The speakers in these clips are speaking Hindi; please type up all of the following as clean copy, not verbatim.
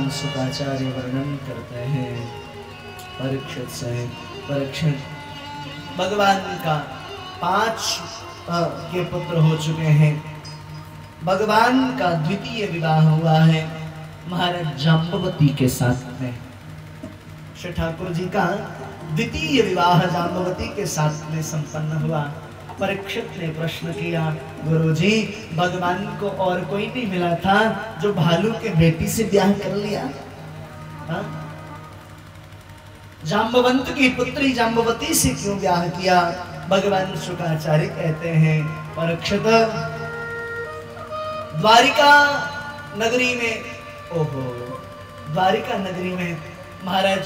भगवान शुक्राचार्य वर्णन करते हैं। परीक्षित से परीक्षित भगवान का 5 के पुत्र हो चुके हैं। भगवान का द्वितीय विवाह हुआ है महाराज जाम्बवती के साथ में। श्री ठाकुर जी का द्वितीय विवाह जाम्बवती के साथ में संपन्न हुआ। परीक्षित ने प्रश्न किया, गुरुजी भगवान को और कोई नहीं मिला था जो भालू के बेटी से ब्याह कर लिया? हा? जाम्बवंत की पुत्री जाम्बवती से क्यों ब्याह किया? भगवान शुक्राचार्य कहते हैं, परीक्षित द्वारिका नगरी में, ओहो द्वारिका नगरी में महाराज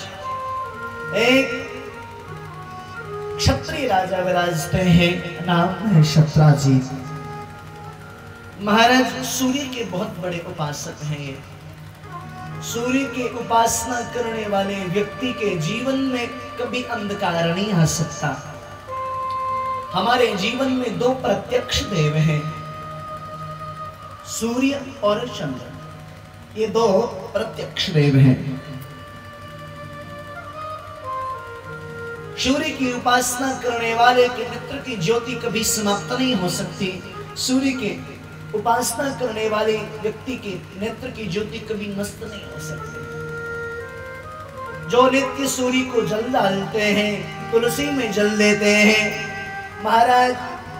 एक क्षत्रिय राजा विराजते हैं, नाम है शत्राजीत। महाराज सूर्य के बहुत बड़े उपासक हैं। ये सूर्य की उपासना करने वाले व्यक्ति के जीवन में कभी अंधकार नहीं आ सकता। हमारे जीवन में 2 प्रत्यक्ष देव हैं, सूर्य और चंद्र। ये 2 प्रत्यक्ष देव हैं। सूर्य की उपासना करने वाले के नेत्र की ज्योति कभी समाप्त नहीं हो सकती। सूर्य के उपासना करने वाले व्यक्ति के नेत्र की ज्योति कभी नष्ट नहीं हो सकती। जो नित्य सूर्य को जल डालते हैं, तुलसी में जल देते हैं, महाराज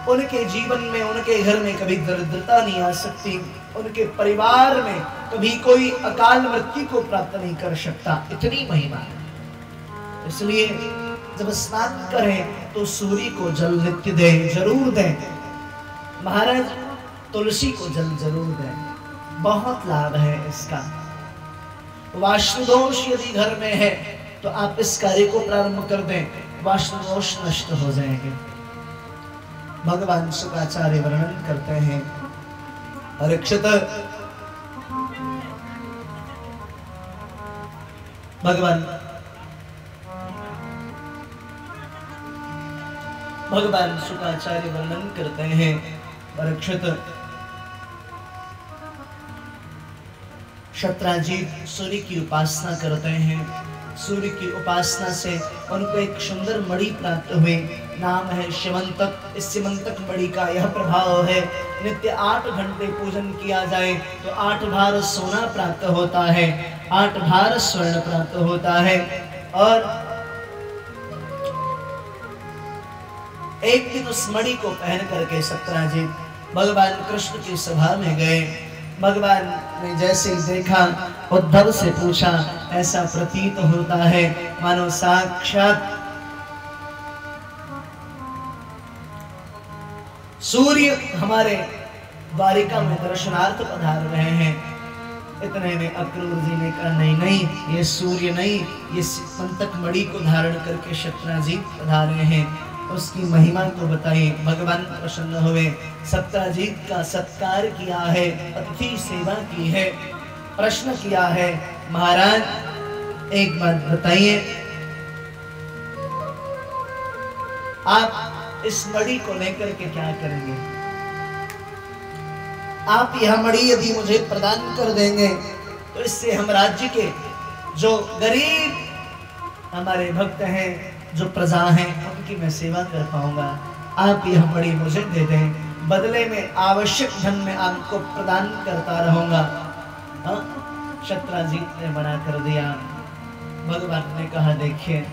उनके जीवन में, उनके घर में कभी दरिद्रता नहीं आ सकती। उनके परिवार में कभी कोई अकाल मृत्यु को प्राप्त नहीं कर सकता। इतनी महिमा है। इसलिए जब स्नान करें तो सूर्य को जल नित्य दें, जरूर दें। महाराज तुलसी को जल जरूर दें, बहुत लाभ है इसका। वास्तु दोष यदि घर में है तो आप इस कार्य को प्रारंभ कर दें, वास्तु दोष नष्ट हो जाएंगे। भगवान शुक्राचार्य वर्णन करते हैं, परीक्षित भगवान शुक्राचार्य वर्णन करते हैं, परीक्षित शत्राजीत सूर्य की उपासना करते हैं। सूर्य की उपासना से उनको एक सुंदर मणि प्राप्त हुई, नाम है शिवंतक। इस शिवंतक मणि का यह प्रभाव है, नित्य 8 घंटे पूजन किया जाए तो 8 भार सोना प्राप्त होता है, 8 भार स्वर्ण प्राप्त होता है। और एक दिन उस मणि को पहन करके शत्राजीत भगवान कृष्ण की सभा में गए। भगवान ने जैसे ही देखा, उद्धव से पूछा, ऐसा प्रतीत होता है मानो साक्षात सूर्य हमारे द्वारिका में दर्शनार्थ पधार रहे हैं। इतने में अक्रूर जी ने कहा, नहीं नहीं, ये सूर्य नहीं, ये शिवंतक मणि को धारण करके शत्राजीत पधारे हैं। उसकी महिमा को बताइए। भगवान प्रसन्न हुए, शत्राजीत का सत्कार किया है, अतिथि सेवा की है। प्रश्न किया है, महाराज एक बात बताइए, आप इस मणि को लेकर के क्या करेंगे? आप यह मणि यदि मुझे प्रदान कर देंगे तो इससे हम राज्य के जो गरीब हमारे भक्त हैं, जो प्रजा हैं, उनकी मैं सेवा कर पाऊंगा। आप यह मणि मुझे दे दें, बदले में आवश्यक धन में आपको प्रदान करता रहूंगा। शत्राजीत ने मना कर दिया। भगवान ने कहा, देखिए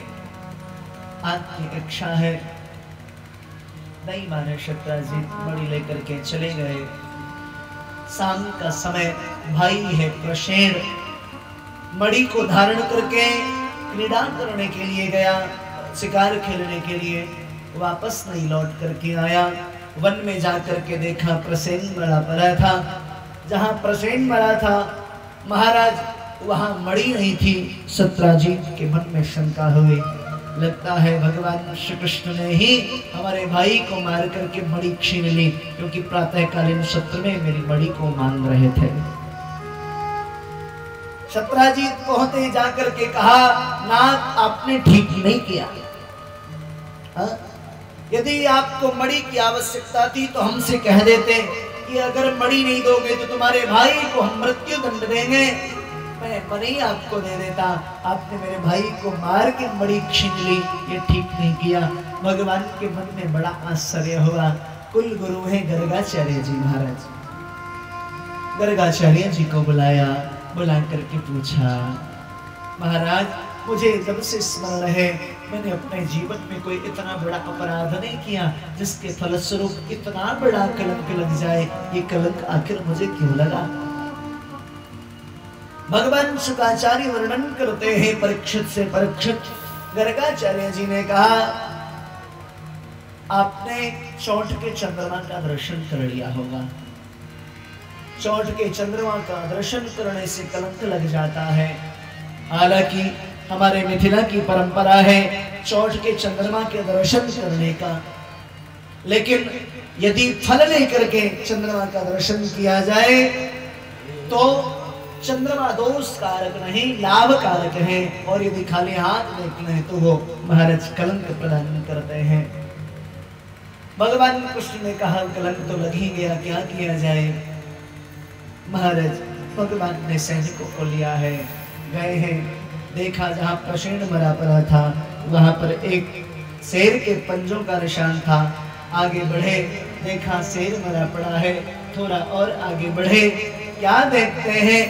आपकी इच्छा है। नहीं माने शत्राजीत, मणि लेकर के चले गए। शाम का समय, भाई है प्रसेन, मणि को धारण करके क्रीड़ा करने के लिए गया, शिकार खेलने के लिए, वापस नहीं लौट करके आया। वन में जाकर के देखा प्रसेन मरा पड़ा था। जहाँ प्रसेन मरा था महाराज, वहाँ मणि नहीं थी। शत्राजीत के मन में शंका हुई, लगता है भगवान श्री कृष्ण ने ही हमारे भाई को मार करके मणि छीन ली, क्योंकि प्रातःकालीन सत्र में मेरी मणि को मांग रहे थे। शत्राजीत पहुंचे, जाकर के कहा, नाथ आपने ठीक नहीं किया। यदि आपको मणि की आवश्यकता थी तो हमसे कह देते कि अगर मणि नहीं दोगे तो तुम्हारे भाई को हम मृत्यु दंड देंगे। मैं मणि आपको दे देता, आपने मेरे भाई को मार के मणि छीन ली, ये ठीक नहीं किया। भगवान के मन में बड़ा आश्चर्य हुआ। कुल गुरु हैं गर्गाचार्य जी महाराज। गर्गाचार्य जी को बुलाया, बुला करके पूछा, महाराज मुझे जब से स्मरण है मैंने अपने जीवन में कोई इतना बड़ा अपराध नहीं किया जिसके फलस्वरूप इतना बड़ा कलंक लग जाए, ये कलंक आखिर मुझे क्यों लगा। भगवान शुक्राचार्य वर्णन करते हैं परीक्षित से। परीक्षित, गर्गाचार्य जी ने कहा, आपने चौथ के चंद्रमा का दर्शन कर लिया होगा। चौथ के चंद्रमा का दर्शन करने से कलंक लग जाता है। हालांकि हमारे मिथिला की परंपरा है चौथ के चंद्रमा के दर्शन करने का, लेकिन यदि फल लेकर के चंद्रमा का दर्शन किया जाए तो चंद्रमा दोष कारक नहीं, लाभ कारक है, और यदि खाली हाथ देखना है तो वो महाराज कलंक प्रदान करते हैं। भगवान कृष्ण ने कहा कलंक तो लग ही गया, क्या किया जाए। महाराज भगवान ने सैनिकों को लिया है, गए हैं, देखा जहां प्रसेन मरा पड़ा था वहां पर एक शेर के पंजों का निशान था। आगे बढ़े, देखा शेर मरा पड़ा है, थोड़ा और आगे बढ़े, क्या देखते हैं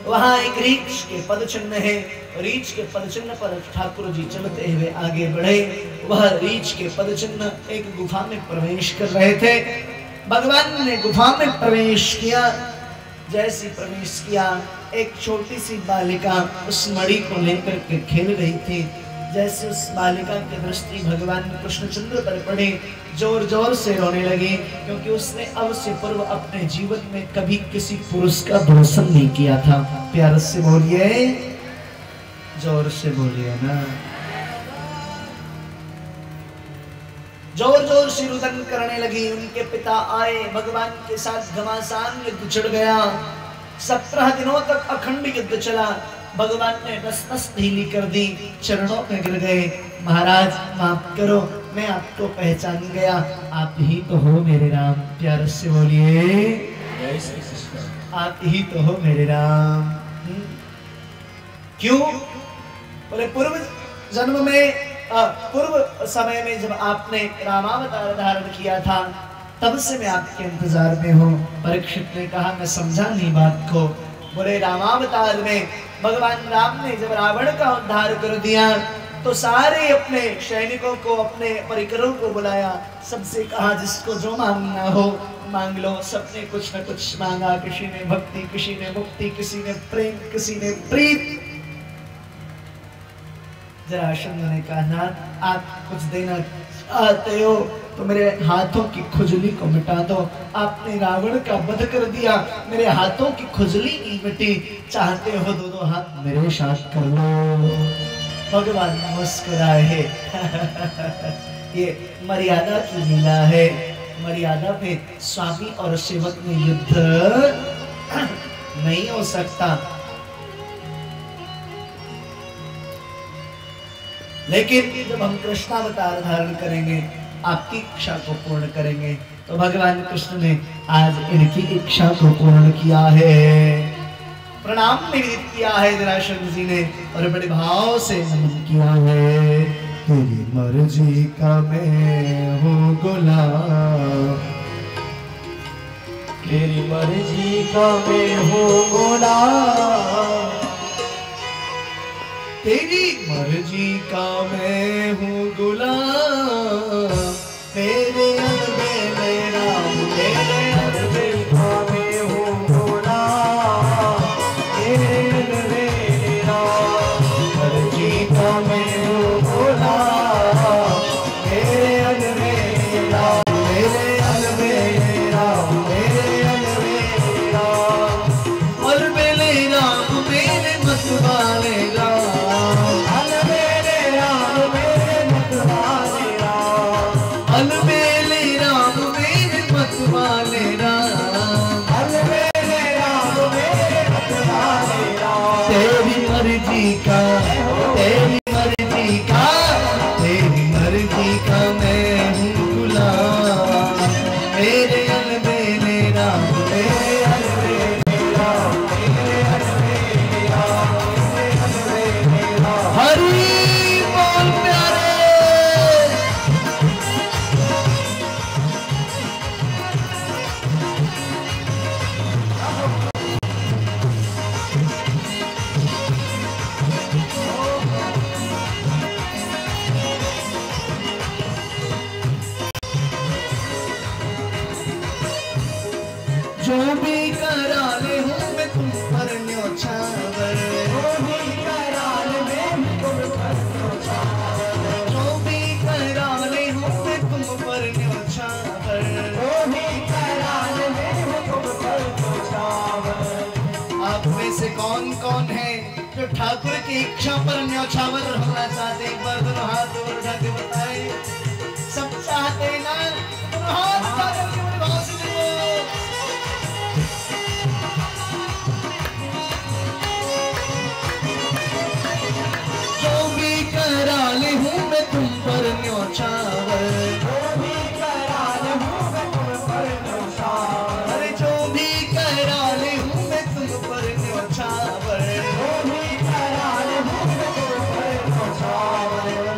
वहां एक रीछ के पद चिन्ह है। रीछ के पद चिन्ह पर ठाकुर जी चलते हुए आगे बढ़े। वह रीछ के पद चिन्ह एक गुफा में प्रवेश कर रहे थे। भगवान ने गुफा में प्रवेश किया। जैसे प्रवेश किया, एक छोटी सी बालिका उस मणि को लेकर के खेल रही थी। जैसे उस बालिका की दृष्टि भगवान कृष्णचंद्र पर पड़े, जोर जोर से रोने लगी, क्योंकि उसने अब से पूर्व अपने जीवन में कभी किसी पुरुष का दर्शन नहीं किया था। प्यार से बोलिए, जोर से बोलिए ना। जोर जोर से रुदन करने लगी। उनके पिता आए, भगवान के साथ घमासान युद्ध छिड़ गया। 17 दिनों तक अखंड युद्ध चला। भगवान ने नस ढीली कर दी, चरणों में गिर गए। महाराज माफ करो, मैं आपको पहचान गया, आप ही तो हो मेरे राम। प्यार से बोलिए, आप ही तो हो मेरे राम। क्यों? बोले पूर्व जन्म में, पूर्व समय में जब आपने रामावतार धारण किया था तब से मैं आपके इंतजार में हूँ। परीक्षित ने कहा मैं समझा नहीं बात को। बोले रामावतार में भगवान राम ने जब रावण का उद्धार कर दिया तो सारे अपने सैनिकों को, अपने परिकरों को बुलाया, सबसे कहा जिसको जो मांगना हो मांग लो। सबने कुछ न कुछ मांगा, किसी ने भक्ति, किसी ने मुक्ति, किसी ने प्रेम, किसी ने प्रीत। जरासंध ने कहा नाथ आप कुछ देना चाहते हो तो मेरे हाथों की खुजली को मिटा दो। आपने रावण का वध कर दिया, मेरे हाथों की खुजली नहीं मिटी, चाहते हो दो हाथ मेरे साथ कर लो। भगवान मुस्कुराए। ये मर्यादा की लीला है। मर्यादा पे स्वामी और सेवक में युद्ध नहीं हो सकता। लेकिन जब हम कृष्णावतार धारण करेंगे, आपकी इच्छा को पूर्ण करेंगे, तो भगवान कृष्ण ने आज इनकी इच्छा को पूर्ण किया है। प्रणाम निवेदित किया है जरासंध जी ने और बड़े भाव से नमन किया है। तेरी मर्जी का मैं हूँ गुलाम, तेरी मर्जी का मैं हूँ गुलाम, तेरी मर्जी का मैं हूँ गुलाम, तेरे अनबे मेरा, तेरे अनबे का मैं हूँ गुलाम, तेरे अनबे मेरा, मर्जी का मैं हूँ गुलाम, तेरे अनबे मेरा, तेरे अनबे मेरा, तेरे अनबे मेरा, अलबेले राम मेरे मत वाले राम, अलबेले राम मेरे मत वाले राम, अलबेले राम मेरे मत वाले राम, अलबेले राम मेरे मत वाले राम, तेरी मर्जी का, तेरी मर्जी का, तेरी मर्जी का मैं हूँ गुलाम, मेरे अलबेले राम, मेरे अलबेले राम, ठाकुर की इच्छा पर न्यौछावर होना चाहते, एक बार दोनों हाथ ऊपर उठा के बताए। सब चाहते ना, दोनों हाथ उठा करके बड़े भाव से बोलो। जो भी करा ले हूँ मैं तुम पर न्यौछावर, अरे जो भी करा ले हूँ मैं तुम पर न्यौछावर,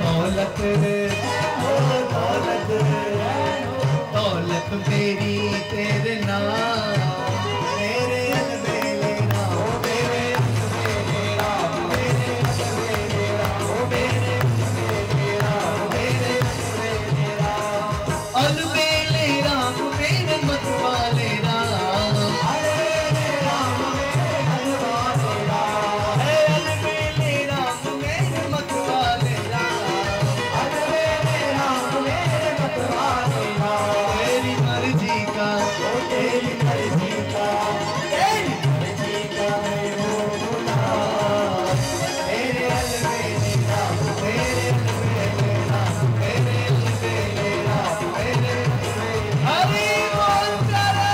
दौलत दौलत दौलत मेरी तेरे नाम, मेरे अलबेले राम, मेरे अलबेले राम, मेरे अलबेले राम, मेरे अलबेले राम, मेरे अलबेले राम, अलबेले राम मेरे मतवाले राम, अलबेले राम मेरे मतवाले राम, अलबेले राम मेरे मतवाले राम, अलबेले राम मेरे मतवाले राम, तेरी मर्जी का, तेरी मर्जी का, तेरी मर्जी का मैं बोलूँगा, मेरे अलबेले राम, मेरे अलबेले राम, मेरे अलबेले राम, मेरे अलबेले हरि बोल करे।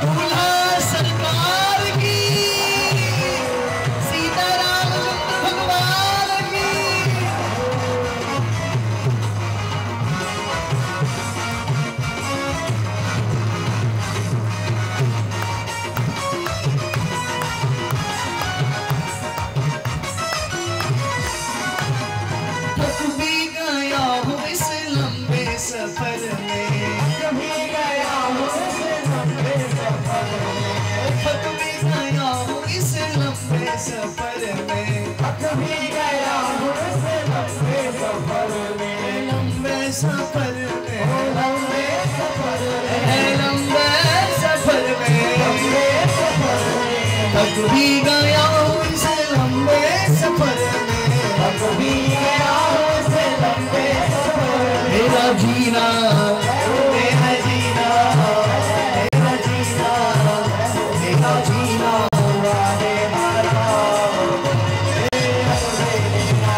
दूल्हा सरकार की, सीताराम चंद्र भगवान की। थक भी गया हूँ इस लंबे सफर में, थक भी गया हूँ इस लंबे सफर में, थक भी गया हूँ इस लंबे सफर में, थक भी गया हूँ इस लंबे सफर में, लंबे सफर में, लंबे सफर में, लंबे सफर में, लंबे सफर में, थक भी गया हूँ इस लंबे सफर में, थक भी गया हूँ इस लंबे सफर में, मेरा जीना, मेरा जीना, मेरा जीना, मेरा जीना हुआ है मारा, मेरा जीना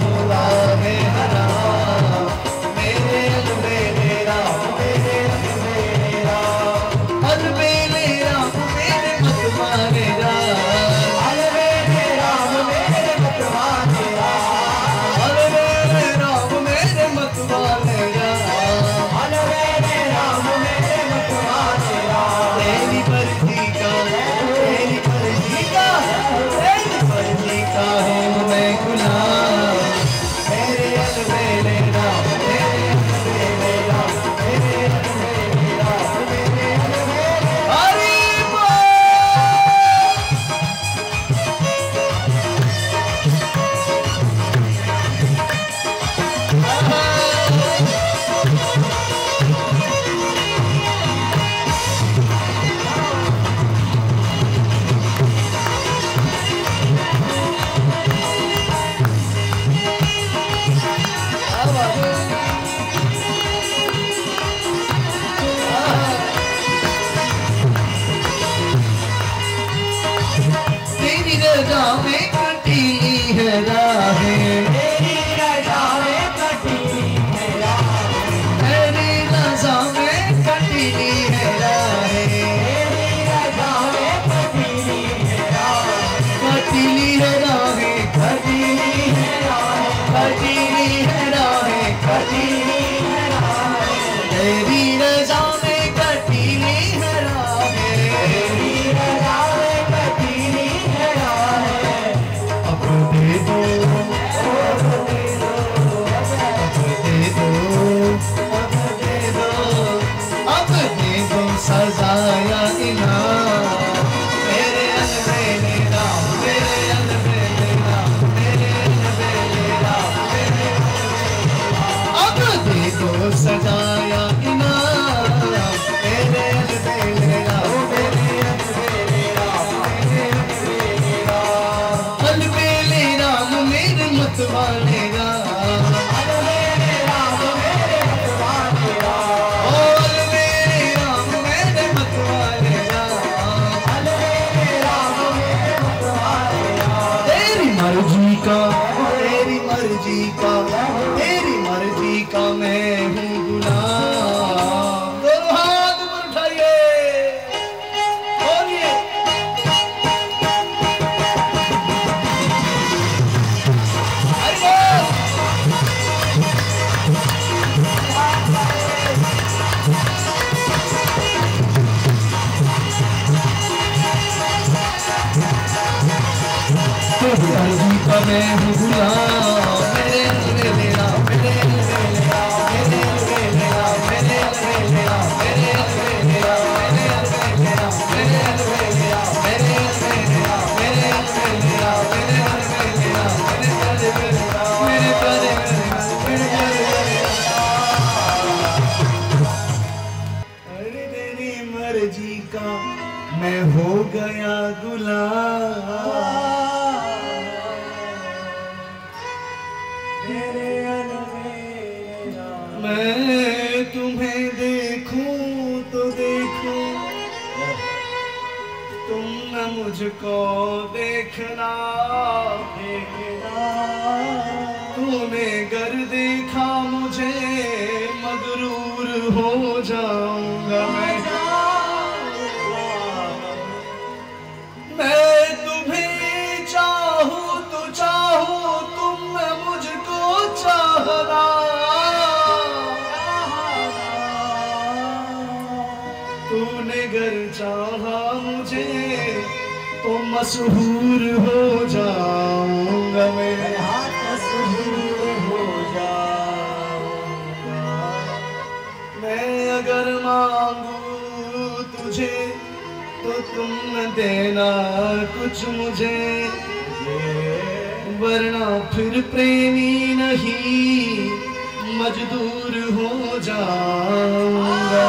हुआ है मारा, मेरे अलबेले राम, मेरे अलबेले राम, अलबेले राम मेरे मतवाले राम, अलबेले राम मेरे मतवाले राम, अलबेले राम मेरे मतवाले राम, अलबेले राम मेरे मतवाले राम, तेरी मर्जी का, तेरी मर्जी का, तेरी मर्जी का हूँ मैं गुलाम, मेरे अलबेले राम, मेरे अलबेले राम, मेरे अलबेले राम, मेरे अलबेले हरि बोल। तेरी रजा में कटीली है राहें, तेरी रजा में कटीली है राहें, तेरी रजा में कटीली है राहें, तेरी रजा में कटीली है राहें, कटीली है राहें, कटीली है राहें, कटीली है राहें, कटीली है राहें, तेरी रजा में कटीली है राहें, तेरी रजा में कटीली है राहें, अब दे दो, अब दे दो, अब दे दो, अब दे दो, अब दे दो सजाया इनाम, मेरे अलबेले राम, मेरे अलबेले राम, मेरे अलबेले राम, मेरे अलबेले राम, अब दे दो सजाया इनाम, मैं हूँ गुलाम मेरे लबे मेरा मेरे लबे मेरा मेरे लबे मेरा मेरे लबे मेरा मेरे लबे मेरा मेरे लबे मेरा मेरे लबे मेरा मेरे लबे मेरा मेरे लबे मेरा मेरे लबे मेरा मेरे लबे मेरा मेरे प्यारे मेरे अरे तेरी मर्जी का मैं हो गया गुलाम मैं तुम्हें देखूं तो देखूं तुम न मुझको देखना देखना तूने गर देखा मुझे मगरूर हो जाऊंगा मैं तुम्हें चाहूं तो चाहूं तुम न मुझको चाहना तूने गर चाहा मुझे तो मशहूर हो जाऊंगा मैं मशहूर हो जाऊंगा मैं अगर मांगू तुझे तो तुम न देना कुछ मुझे वरना फिर प्रेमी नहीं मजदूर हो जाऊंगा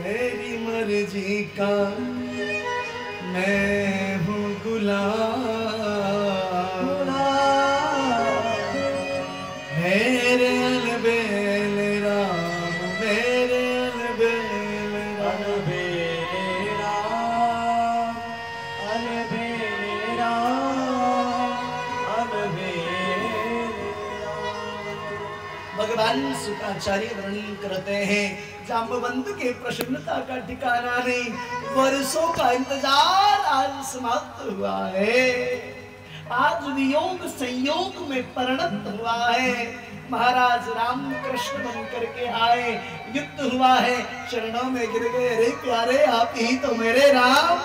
तेरी मर्जी का मैं हूँ गुलाम मेरे अलबेल राम मेरे अलबेल राम अलबेल भगवान शुक्राचार्य वर्णन करते हैं जाम्बवंत के प्रसन्नता का ठिकाना नहीं वर्षों का इंतजार आज समाप्त हुआ है आज वियोग संयोग में परिणत हुआ है महाराज राम कृष्ण बन करके आए युद्ध हुआ है चरणों में गिर गए अरे प्यारे आप ही तो मेरे राम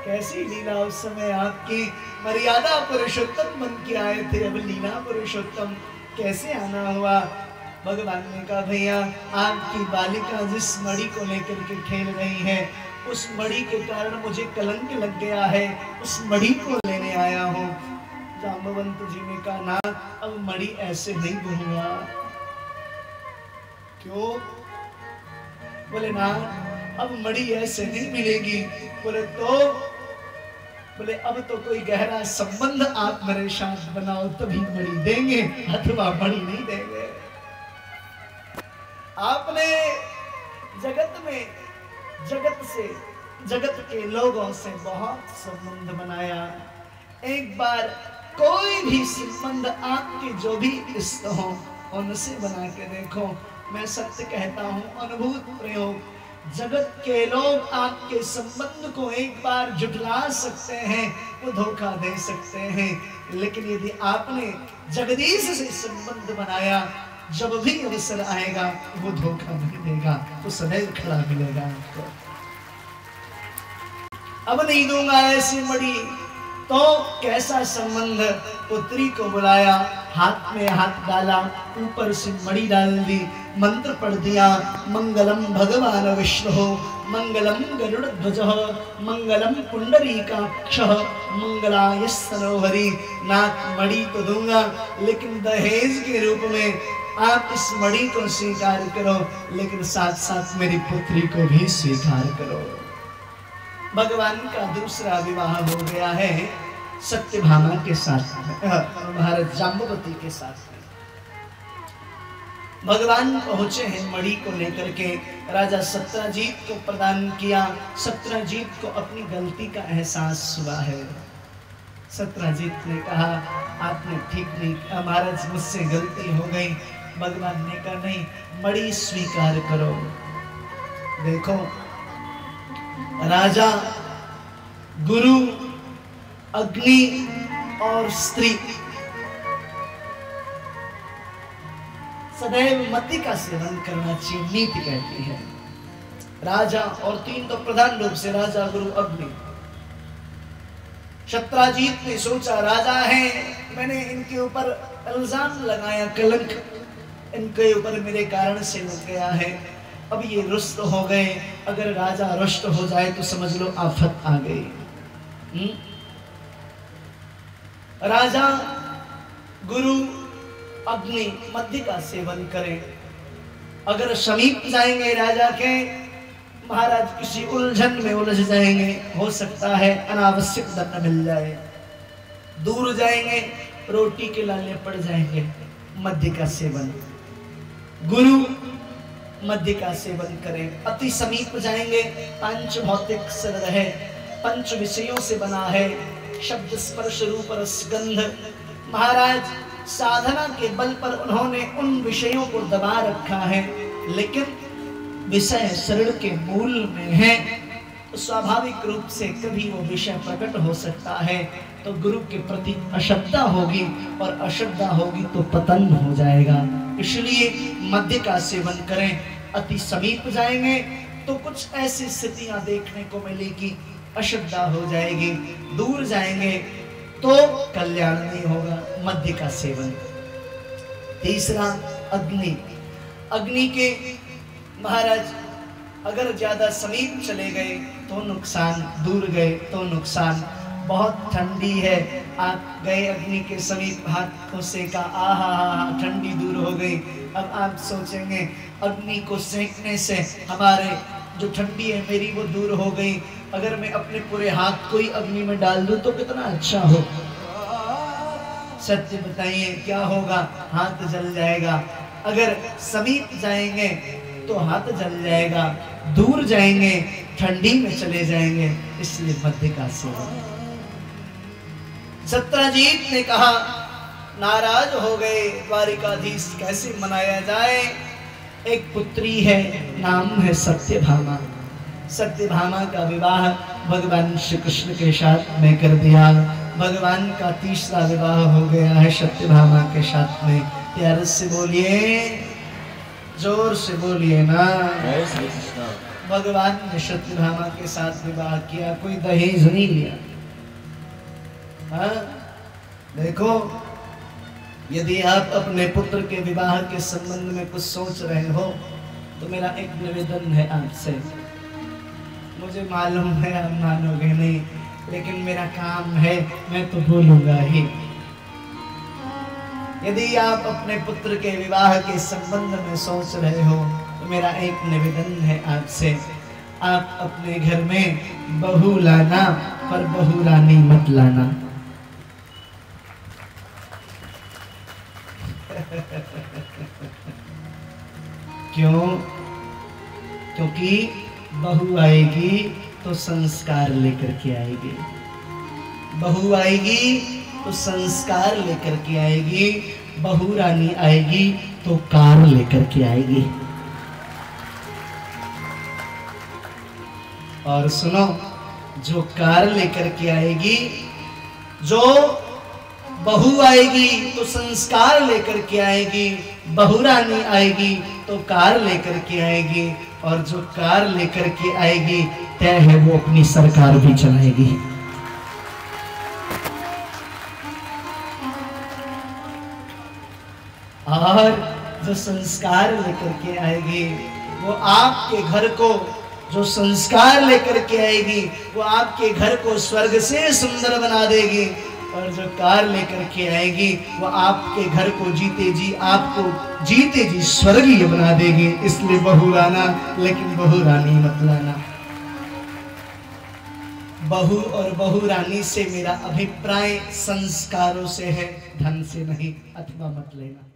कैसी लीला उस समय आपकी मर्यादा पुरुषोत्तम बन के आए थे अब लीला पुरुषोत्तम कैसे आना हुआ भगवान ने कहा भैया आपकी बालिका जिस मणि को लेकर के खेल रही है उस मणि के कारण मुझे कलंक लग गया है उस मणि को लेने आया हूँ जाम्बवंत जी ने कहा ना अब मणि ऐसे नहीं दूंगा क्यों बोले ना अब मणि ऐसे नहीं मिलेगी बोले अब तो कोई गहरा संबंध आप मेरे साथ बनाओ तभी मणि देंगे अथवा मणि नहीं देंगे आपने जगत के लोगों से बहुत संबंध बनाया एक बार कोई भी संबंध आपके जो भी इष्ट हो उनसे बना के देखो मैं सत्य कहता हूँ अनुभूत प्रयोग जगत के लोग आपके संबंध को एक बार जुटला सकते हैं वो धोखा दे सकते हैं लेकिन यदि आपने जगदीश से संबंध बनाया जब भी अवसर आएगा वो धोखा नहीं देगा वो सदैव खड़ा मिलेगा आपको अब नहीं दूंगा ऐसी मणि तो कैसा संबंध पुत्री को बुलाया हाथ में हाथ डाला ऊपर से मणि डाल दी मंत्र पढ़ दिया मंगलम भगवान विष्णु मंगलम गरुड़ ध्वज मंगलम पुंडरीकाक्ष मंगलाय सरोहरि नाक मणि तो दूंगा लेकिन दहेज के रूप में आप इस मणि को स्वीकार करो लेकिन साथ साथ मेरी पुत्री को भी स्वीकार करो भगवान का दूसरा विवाह हो गया है सत्यभामा के साथ महाराज जाम्बवती के साथ भगवान पहुंचे हैं मणि को लेकर के राजा सत्यजीत को प्रदान किया सत्यजीत को अपनी गलती का एहसास हुआ है सत्यजीत ने कहा आपने ठीक नहीं कहा महाराज मुझसे गलती हो गई भगवान ने कहा नहीं मणि स्वीकार करो देखो राजा गुरु अग्नि और स्त्री सदैव मति का सेवन करना चाहिए नीति कहती है राजा और 3 तो प्रधान रूप से राजा गुरु अग्नि। सत्यजीत ने सोचा राजा है, मैंने इनके ऊपर इल्जाम लगाया, कलंक इनके ऊपर मेरे कारण से लग गया है, अब ये रुष्ट हो गए, अगर राजा रुष्ट हो जाए तो समझ लो आफत आ गई। राजा गुरु अग्नि मध्य का सेवन करें, अगर समीप जाएंगे राजा के महाराज किसी उलझन में उलझ जाएंगे, हो सकता है अनावश्यक दंड मिल जाए, दूर जाएंगे रोटी के लाले पड़ जाएंगे। मध्य का सेवन, गुरु मध्य का सेवन करें। अति समीप जाएंगे, पंच भौतिक शरीर है, 5 विषयों से बना है, शब्द स्पर्श रूप रस गंध। महाराज साधना के बल पर उन्होंने उन विषयों को दबा रखा है, लेकिन विषय शरीर के मूल में है, तो स्वाभाविक रूप से कभी वो विषय प्रकट हो सकता है, तो गुरु के प्रति अश्रद्धा होगी, और अश्रद्धा होगी तो पतन हो जाएगा। इसलिए मध्य का सेवन करें। अति समीप जाएंगे तो कुछ ऐसी स्थितियां देखने को मिलेगी, अश्रद्धा हो जाएगी, दूर जाएंगे तो कल्याण नहीं होगा। मध्य का सेवन। तीसरा अग्नि। अग्नि के महाराज अगर ज्यादा समीप चले गए तो नुकसान, दूर गए तो नुकसान। बहुत ठंडी है, आप गए अग्नि के समीप, हाथ को सेका, आहा ठंडी दूर हो गई। अब आप सोचेंगे अग्नि को सेकने से हमारे जो ठंडी है मेरी वो दूर हो गई, अगर मैं अपने पूरे हाथ को ही अग्नि में डाल दूं तो कितना अच्छा हो। सत्य बताइए क्या होगा? हाथ जल जाएगा। अगर समीप जाएंगे तो हाथ जल जाएगा, दूर जाएंगे ठंडी में चले जाएंगे, इसलिए मध्य का सेवन। सत्यजीत ने कहा नाराज हो गए द्वारिकाधीश, कैसे मनाया जाए? एक पुत्री है, नाम है सत्यभामा। सत्यभामा का विवाह भगवान श्री कृष्ण के साथ में कर दिया। भगवान का तीसरा विवाह हो गया है सत्यभामा के साथ में। प्यार से बोलिए, जोर से बोलिए ना। भगवान ने सत्यभामा के साथ विवाह किया, कोई दहेज नहीं लिया। हाँ? देखो, यदि आप अपने पुत्र के विवाह के संबंध में कुछ सोच रहे हो तो मेरा एक निवेदन है आपसे। मुझे मालूम है आप मानोगे नहीं, लेकिन मेरा काम है, मैं तो बोलूंगा ही। यदि आप अपने पुत्र के विवाह के संबंध में सोच रहे हो तो मेरा एक निवेदन है आपसे, आप अपने घर में बहू लाना, पर बहू रानी मत लाना। क्यों? क्योंकि बहू आएगी तो संस्कार लेकर के आएगी, बहू आएगी तो संस्कार लेकर के आएगी, बहू रानी आएगी तो कार लेकर के आएगी। और सुनो, जो कार लेकर के आएगी, जो बहू आएगी तो संस्कार लेकर के आएगी, बहू रानी आएगी तो कार लेकर के आएगी, और जो कार लेकर के आएगी तय है वो अपनी सरकार भी चलाएगी। और जो संस्कार लेकर के आएगी वो आपके घर को, जो संस्कार लेकर के आएगी वो आपके घर को स्वर्ग से सुंदर बना देगी, और जो कार लेकर के आएगी वो आपके घर को जीते जी, आपको जीते जी स्वर्गीय बना देगी। इसलिए बहू लाना, लेकिन बहू रानी मत लाना। बहू और बहू रानी से मेरा अभिप्राय संस्कारों से है, धन से नहीं, अथवा मत लेना।